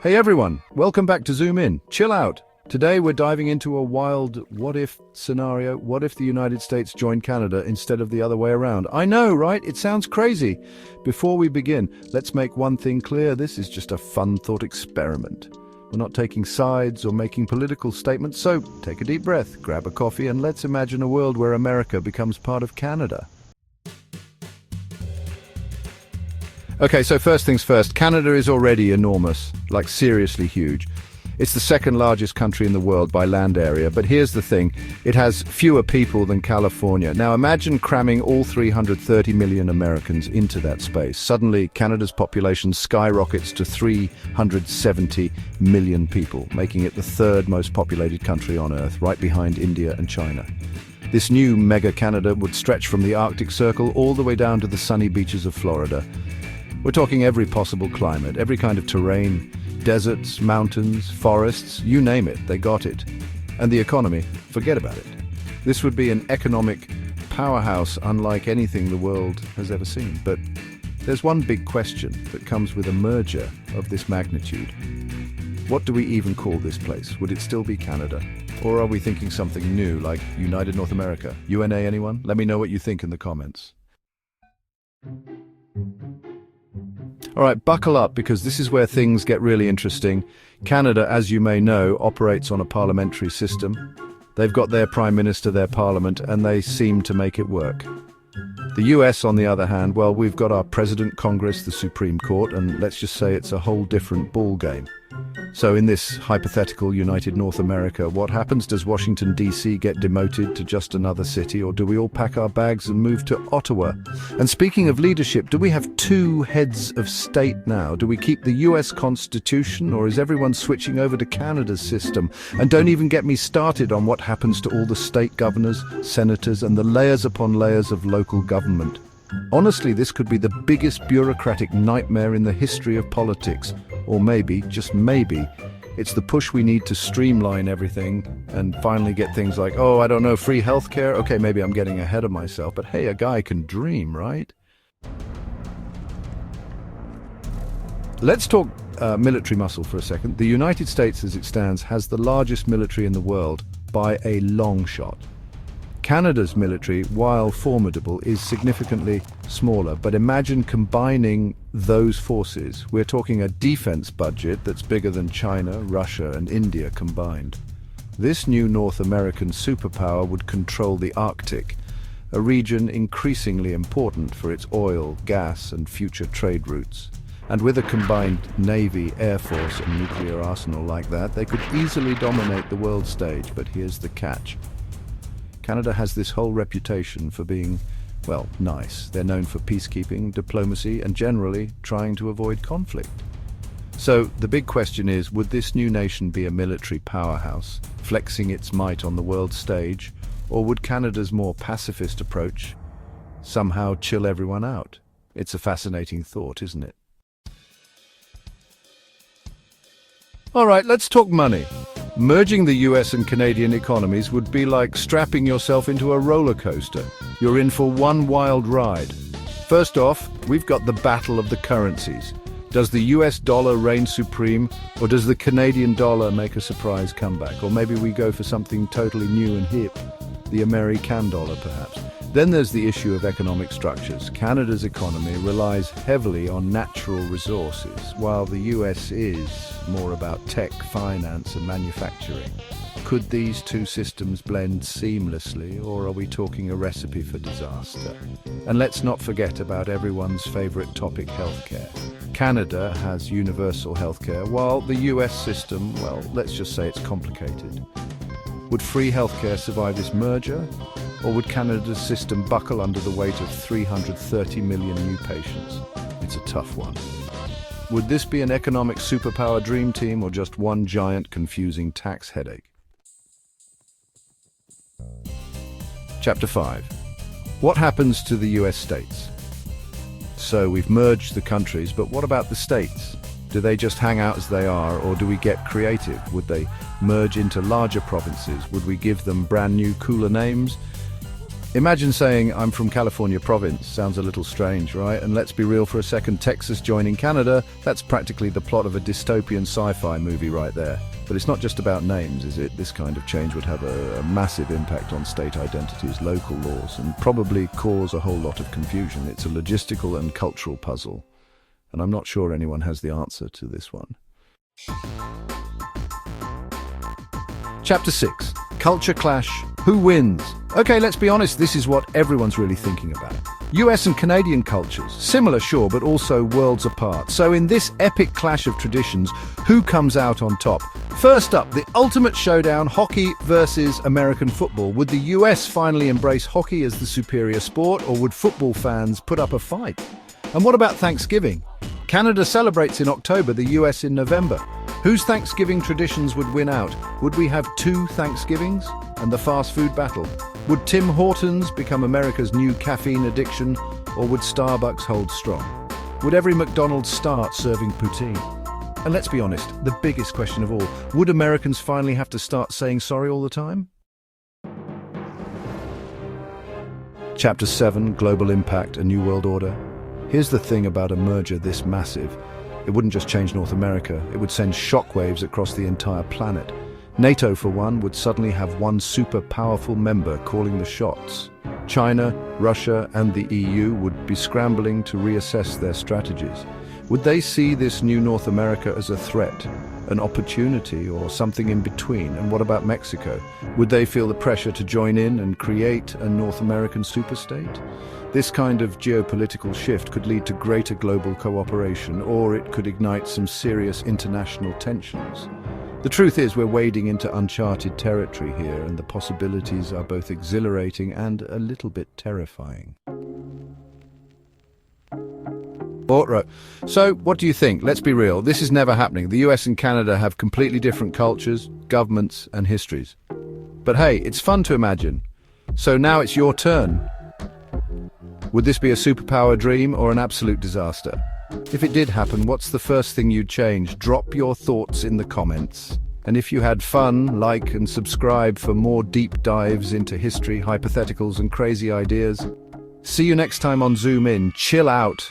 Hey everyone, welcome back to Zoom In. Chill out. Today we're diving into a wild what-if scenario. What if the United States joined Canada instead of the other way around? I know, right? It sounds crazy. Before we begin, let's make one thing clear. This is just a fun thought experiment. We're not taking sides or making political statements, so take a deep breath, grab a coffee, and let's imagine a world where America becomes part of Canada. Okay, so first things first, Canada is already enormous, like seriously huge. It's the second largest country in the world by land area, but here's the thing, it has fewer people than California. Now imagine cramming all 330 million Americans into that space. Suddenly, Canada's population skyrockets to 370 million people, making it the third most populated country on Earth, right behind India and China. This new mega Canada would stretch from the Arctic Circle all the way down to the sunny beaches of Florida. We're talking every possible climate, every kind of terrain, deserts, mountains, forests, you name it, they got it. And the economy, forget about it. This would be an economic powerhouse unlike anything the world has ever seen. But there's one big question that comes with a merger of this magnitude. What do we even call this place? Would it still be Canada? Or are we thinking something new, like United North America? UNA, anyone? Let me know what you think in the comments. All right, buckle up because this is where things get really interesting. Canada, as you may know, operates on a parliamentary system. They've got their prime minister, their parliament, and they seem to make it work. The US, on the other hand, well, we've got our president, Congress, the Supreme Court, and let's just say it's a whole different ball game. So in this hypothetical United North America, what happens? Does Washington, D.C. get demoted to just another city, or do we all pack our bags and move to Ottawa? And speaking of leadership, do we have two heads of state now? Do we keep the US Constitution, or is everyone switching over to Canada's system? And don't even get me started on what happens to all the state governors, senators, and the layers upon layers of local government. Honestly, this could be the biggest bureaucratic nightmare in the history of politics. Or maybe, just maybe, it's the push we need to streamline everything and finally get things like, oh, I don't know, free healthcare? Okay, maybe I'm getting ahead of myself, but hey, a guy can dream, right? Let's talk military muscle for a second. The United States, as it stands, has the largest military in the world by a long shot. Canada's military, while formidable, is significantly smaller, but imagine combining those forces. We're talking a defense budget that's bigger than China, Russia, and India combined. This new North American superpower would control the Arctic, a region increasingly important for its oil, gas, and future trade routes. And with a combined Navy, Air Force, and nuclear arsenal like that, they could easily dominate the world stage. But here's the catch. Canada has this whole reputation for being, well, nice. They're known for peacekeeping, diplomacy, and generally trying to avoid conflict. So the big question is, would this new nation be a military powerhouse, flexing its might on the world stage, or would Canada's more pacifist approach somehow chill everyone out? It's a fascinating thought, isn't it? All right, let's talk money. Merging the US and Canadian economies would be like strapping yourself into a roller coaster. You're in for one wild ride. First off, we've got the battle of the currencies. Does the US dollar reign supreme, or does the Canadian dollar make a surprise comeback? Or maybe we go for something totally new and hip, the American dollar perhaps. Then there's the issue of economic structures. Canada's economy relies heavily on natural resources, while the US is more about tech, finance, and manufacturing. Could these two systems blend seamlessly, or are we talking a recipe for disaster? And let's not forget about everyone's favorite topic, healthcare. Canada has universal healthcare, while the US system, well, let's just say it's complicated. Would free healthcare survive this merger? Or would Canada's system buckle under the weight of 330 million new patients? It's a tough one. Would this be an economic superpower dream team, or just one giant confusing tax headache? Chapter 5. What happens to the US states? So we've merged the countries, but what about the states? Do they just hang out as they are, or do we get creative? Would they merge into larger provinces? Would we give them brand new, cooler names? Imagine saying, I'm from California province. Sounds a little strange, right? And let's be real for a second, Texas joining Canada, that's practically the plot of a dystopian sci-fi movie right there. But it's not just about names, is it? This kind of change would have a massive impact on state identities, local laws, and probably cause a whole lot of confusion. It's a logistical and cultural puzzle, and I'm not sure anyone has the answer to this one. Chapter 6. Culture clash. Who wins? Okay, let's be honest, this is what everyone's really thinking about. US and Canadian cultures, similar sure, but also worlds apart. So in this epic clash of traditions, who comes out on top? First up, the ultimate showdown, hockey versus American football. Would the US finally embrace hockey as the superior sport, or would football fans put up a fight? And what about Thanksgiving? Canada celebrates in October, the US in November. Whose Thanksgiving traditions would win out? Would we have two Thanksgivings? And the fast food battle? Would Tim Hortons become America's new caffeine addiction, or would Starbucks hold strong? Would every McDonald's start serving poutine? And let's be honest, the biggest question of all, would Americans finally have to start saying sorry all the time? Chapter 7, Global Impact, A New World Order. Here's the thing about a merger this massive. It wouldn't just change North America, it would send shockwaves across the entire planet. NATO, for one, would suddenly have one super powerful member calling the shots. China, Russia, and the EU would be scrambling to reassess their strategies. Would they see this new North America as a threat, an opportunity, or something in between? And what about Mexico? Would they feel the pressure to join in and create a North American superstate? This kind of geopolitical shift could lead to greater global cooperation, or it could ignite some serious international tensions. The truth is, we're wading into uncharted territory here, and the possibilities are both exhilarating and a little bit terrifying. Alright, so what do you think? Let's be real, this is never happening. The US and Canada have completely different cultures, governments, and histories. But hey, it's fun to imagine. So now it's your turn. Would this be a superpower dream or an absolute disaster? If it did happen, what's the first thing you'd change? Drop your thoughts in the comments. And if you had fun, like and subscribe for more deep dives into history, hypotheticals, and crazy ideas. See you next time on Zoom In. Chill out.